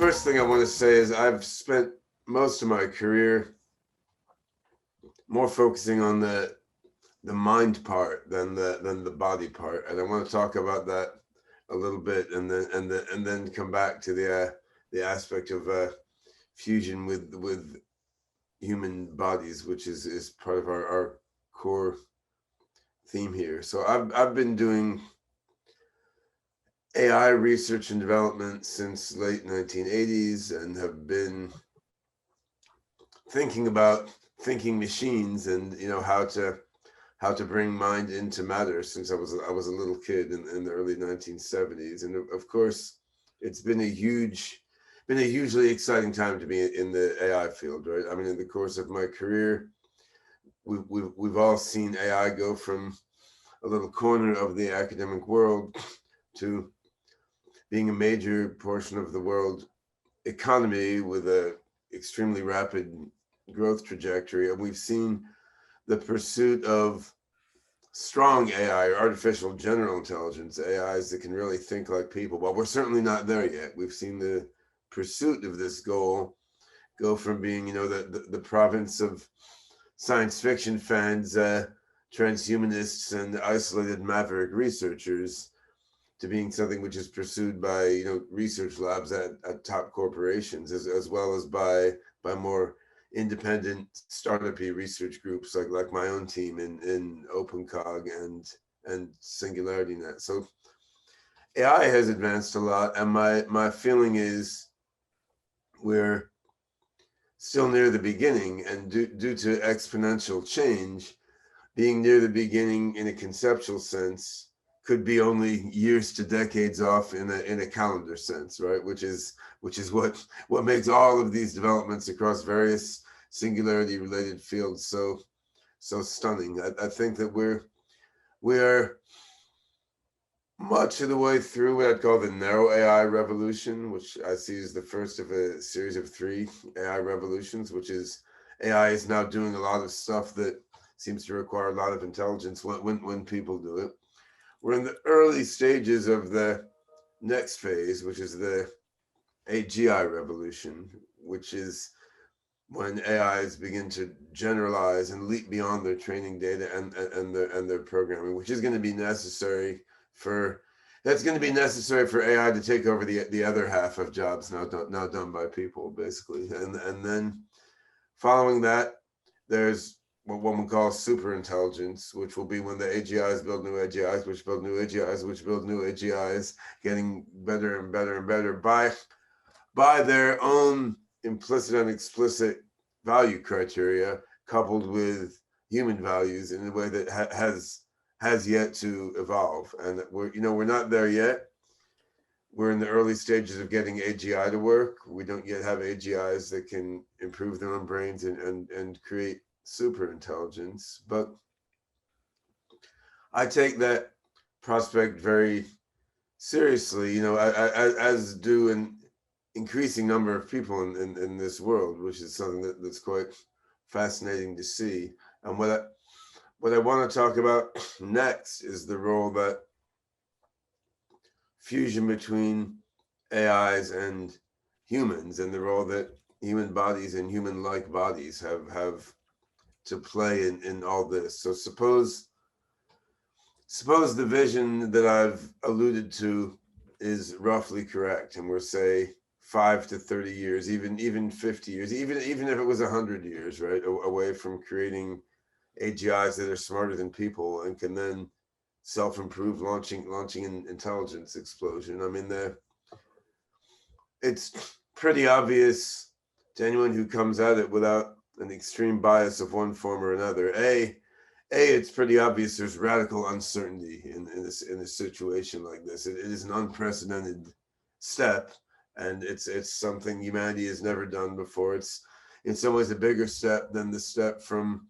first thing I want to say is I've spent most of my career more focusing on the mind part than the body part, and I want to talk about that a little bit, and then come back to the aspect of fusion with human bodies, which is part of our core theme here. So I've been doing AI research and development since late 1980s, and have been thinking about thinking machines and how to bring mind into matter since I was a little kid in the early 1970s. And of course, it's been a hugely exciting time to be in the AI field, right? I mean, in the course of my career, we've all seen AI go from a little corner of the academic world to being a major portion of the world economy with a extremely rapid growth trajectory. And we've seen the pursuit of strong AI, or artificial general intelligence, AIs that can really think like people. Well, we're certainly not there yet. We've seen the pursuit of this goal go from being, the province of science fiction fans, transhumanists, and isolated maverick researchers, to being something which is pursued by research labs at top corporations, as well as by more independent startup-y research groups like my own team in OpenCog and SingularityNET. So AI has advanced a lot, and my feeling is we're still near the beginning, and due to exponential change, being near the beginning in a conceptual sense could be only years to decades off in a calendar sense, right? Which is what makes all of these developments across various singularity related fields so stunning. I think that we're much of the way through what I'd call the narrow AI revolution, which I see as the first of a series of 3 AI revolutions, which is AI is now doing a lot of stuff that seems to require a lot of intelligence when people do it. We're in the early stages of the next phase, which is the AGI revolution, which is when AIs begin to generalize and leap beyond their training data and their programming, which is going to be necessary for AI to take over the other half of jobs now done by people, basically. And then following that, there's what one would call super intelligence, which will be when the AGIs build new AGIs, which build new AGIs, which build new AGIs, getting better and better and better by their own implicit and explicit value criteria, coupled with human values in a way that has yet to evolve. And we're not there yet. We're in the early stages of getting AGI to work. We don't yet have AGIs that can improve their own brains and create super intelligence. But I take that prospect very seriously, as do an increasing number of people in this world, which is something that's quite fascinating to see. And what I want to talk about next is the role that fusion between AIs and humans, and the role that human bodies and human-like bodies have to play in all this. So suppose the vision that I've alluded to is roughly correct, and we're, say, 5 to 30 years, even 50 years, even if it was 100 years, right, away from creating AGIs that are smarter than people and can then self-improve, launching an intelligence explosion. I mean, it's pretty obvious to anyone who comes at it without an extreme bias of one form or another. It's pretty obvious there's radical uncertainty in a situation like this. It is an unprecedented step, and it's something humanity has never done before. It's in some ways a bigger step than the step from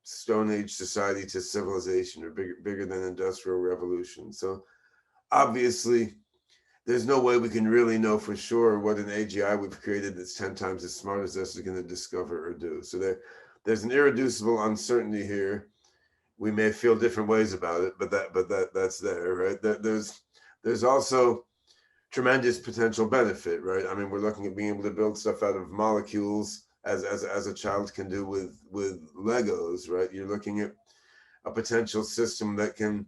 Stone Age society to civilization, or bigger than Industrial Revolution. So obviously, there's no way we can really know for sure what an AGI we've created that's 10 times as smart as us is going to discover or do. So there's an irreducible uncertainty here. We may feel different ways about it, but that's there, right? There's also tremendous potential benefit, right? I mean, we're looking at being able to build stuff out of molecules as a child can do with Legos, right? You're looking at a potential system that can,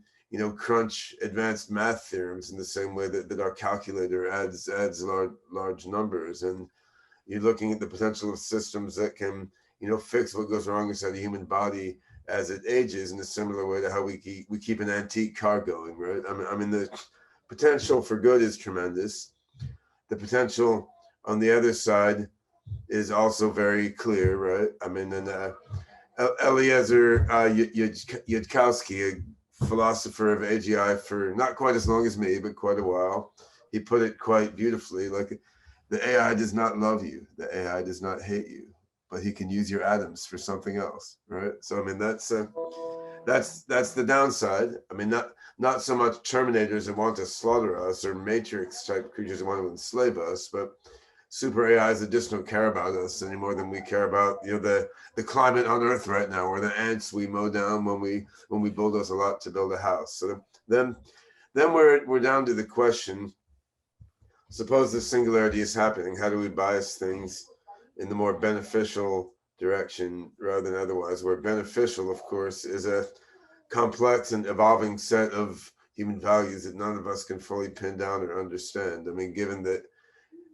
crunch advanced math theorems in the same way that our calculator adds large numbers. And you're looking at the potential of systems that can, fix what goes wrong inside the human body as it ages in a similar way to how we keep an antique car going, right? I mean, the potential for good is tremendous. The potential on the other side is also very clear, right? I mean, and Eliezer Yudkowsky, a philosopher of AGI for not quite as long as me, but quite a while, he put it quite beautifully, like, the AI does not love you, the AI does not hate you, but he can use your atoms for something else, right? So I mean, that's the downside. I mean, not so much Terminators that want to slaughter us or Matrix type creatures that want to enslave us, but super AIs that just don't care about us any more than we care about, the climate on Earth right now, or the ants we mow down when we bulldoze a lot to build a house. So then we're down to the question: suppose the singularity is happening, how do we bias things in the more beneficial direction rather than otherwise? Where beneficial, of course, is a complex and evolving set of human values that none of us can fully pin down or understand. I mean, given that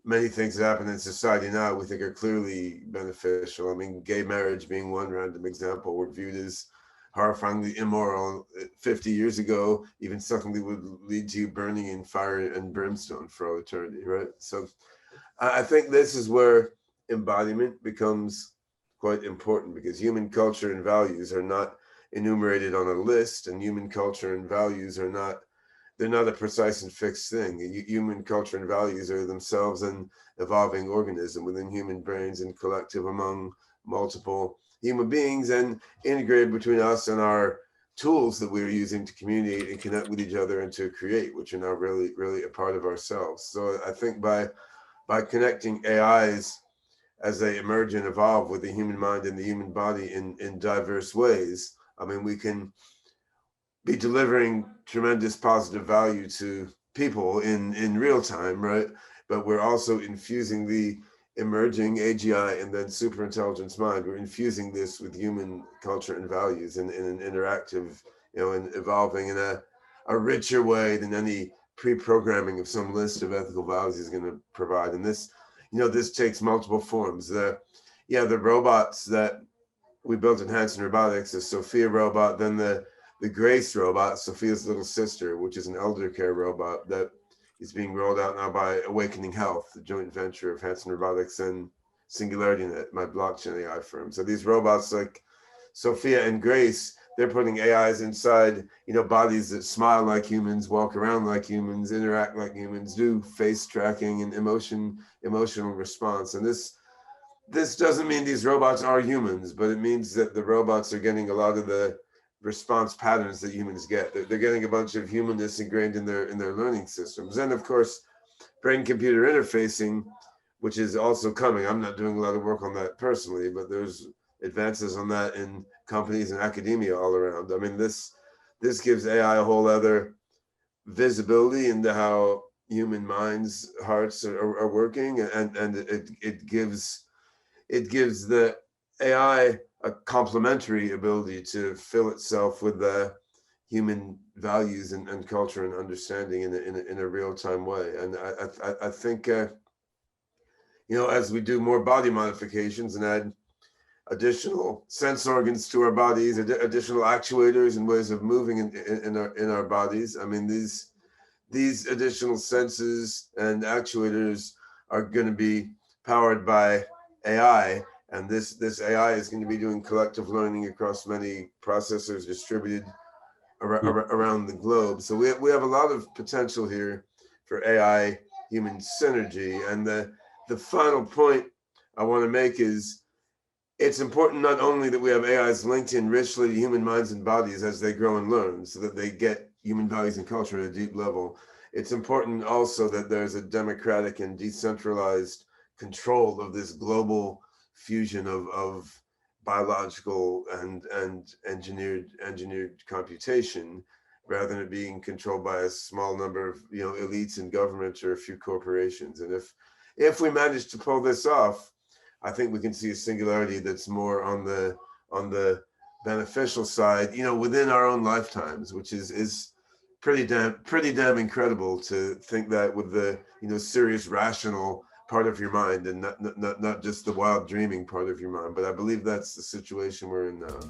many things that happen in society now we think are clearly beneficial. I mean, gay marriage being one random example, were viewed as horrifyingly immoral 50 years ago, even something that would lead to you burning in fire and brimstone for all eternity, right? So I think this is where embodiment becomes quite important, because human culture and values are not enumerated on a list, and human culture and values are not, they're not a precise and fixed thing. Human culture and values are themselves an evolving organism within human brains and collective among multiple human beings, and integrated between us and our tools that we're using to communicate and connect with each other and to create, which are now really, really a part of ourselves. So I think by connecting AIs as they emerge and evolve with the human mind and the human body in diverse ways, I mean, we can be delivering tremendous positive value to people in real time, right? But we're also infusing the emerging AGI and then super intelligence mind. We're infusing this with human culture and values in an interactive, and evolving in a richer way than any pre-programming of some list of ethical values is going to provide. And this, this takes multiple forms. The robots that we built in Hanson Robotics, the Sophia robot, then the Grace robot, Sophia's little sister, which is an elder care robot that is being rolled out now by Awakening Health, the joint venture of Hanson Robotics and SingularityNET, my blockchain AI firm. So these robots like Sophia and Grace, they're putting AIs inside, bodies that smile like humans, walk around like humans, interact like humans, do face tracking and emotional response. And this doesn't mean these robots are humans, but it means that the robots are getting a lot of the response patterns that humans get. They're getting a bunch of humanness ingrained in their learning systems. And of course, brain-computer interfacing, which is also coming. I'm not doing a lot of work on that personally, but there's advances on that in companies and academia all around. I mean, this gives AI a whole other visibility into how human minds, hearts are working, and it gives the AI a complementary ability to fill itself with the human values and culture and understanding in a real-time way. And I think, as we do more body modifications and add additional sense organs to our bodies, additional actuators and ways of moving in our bodies, I mean, these additional senses and actuators are going to be powered by AI, and this AI is going to be doing collective learning across many processors distributed around the globe. So we have a lot of potential here for AI human synergy. And the final point I want to make is, it's important not only that we have AIs linked in richly to human minds and bodies as they grow and learn, so that they get human values and culture at a deep level. It's important also that there's a democratic and decentralized control of this global fusion of biological and engineered computation, rather than it being controlled by a small number of elites in government or a few corporations. And if we manage to pull this off, I think we can see a singularity that's more on the beneficial side, within our own lifetimes, which is pretty damn incredible to think that with the serious rational part of your mind and not just the wild dreaming part of your mind. But I believe that's the situation we're in now.